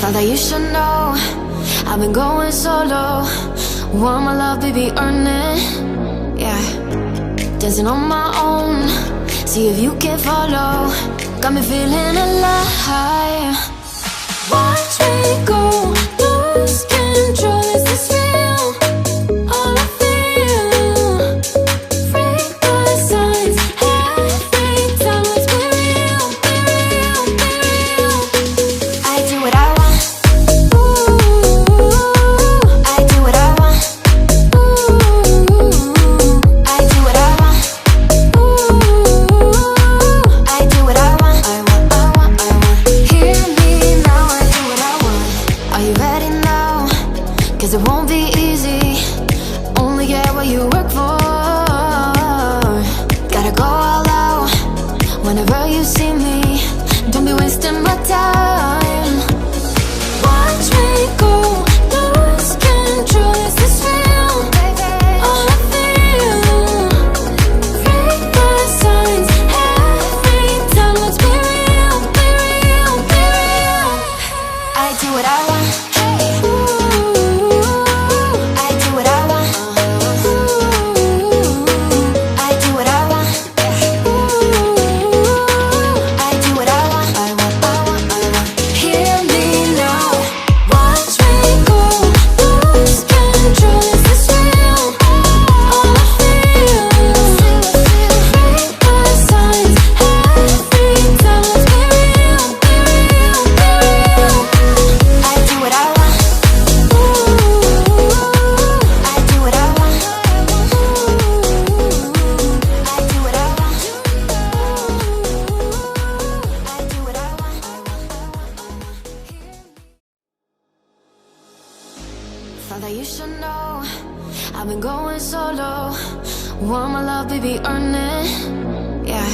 Thought that you should know I've been going solo. Want my love, baby, earn it. Yeah, dancing on my own. See if you can follow. Got me feeling alive. Watch me go, lose control. Is this real? All I feel. Freak my signs. Every time let's be real, be real, be real. I do what I want. Ooh, I do what I want. Ooh, I do what I want. Ooh, I do what I want. I want, I want, I want. Hear me now, I do what I want. Are you ready now? 'Cause it won't be easy. Only get what you work for. Gotta go all out whenever you see me. Don't be wasting my time. Watch me go, lose control. Is this real? All I feel. Freak my signs. Every time let's be real, be real, be real. I do what I want. Ooh, I do what I want. Ooh, I do what I want. Ooh, I do what I want. I want, I want, I want. Hear me now. Watch me go, lose control. Is this real? All I feel. Freak my signs. Every time let's be real, be real, be real. I do what I want. Ooh, I do what I want. Ooh, I do what I want. I do what I want. Thought that you should know I've been going solo. Want my love, baby, earn it. Yeah,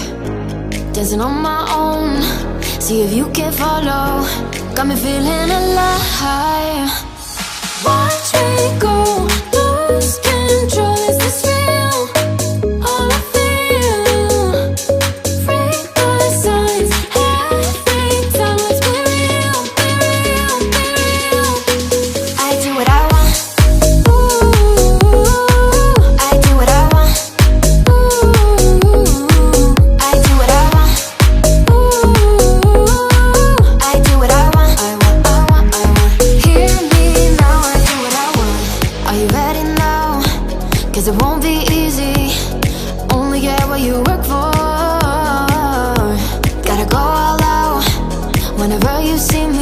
dancing on my own. See if you can follow. Got me feeling alive. Watch me go, lose control. Is this real? All I feel. Freak my signs. Every time let's be real, be real, be real. I do what I want. Ooh, I do what I want. Ooh, I do what I want. Ooh, I do what I want. I want, I want, I want. Hear me now, I do what I want. Are you ready now? 'Cause it won't be easy. Only get what you work for. Gotta go all out whenever you see me.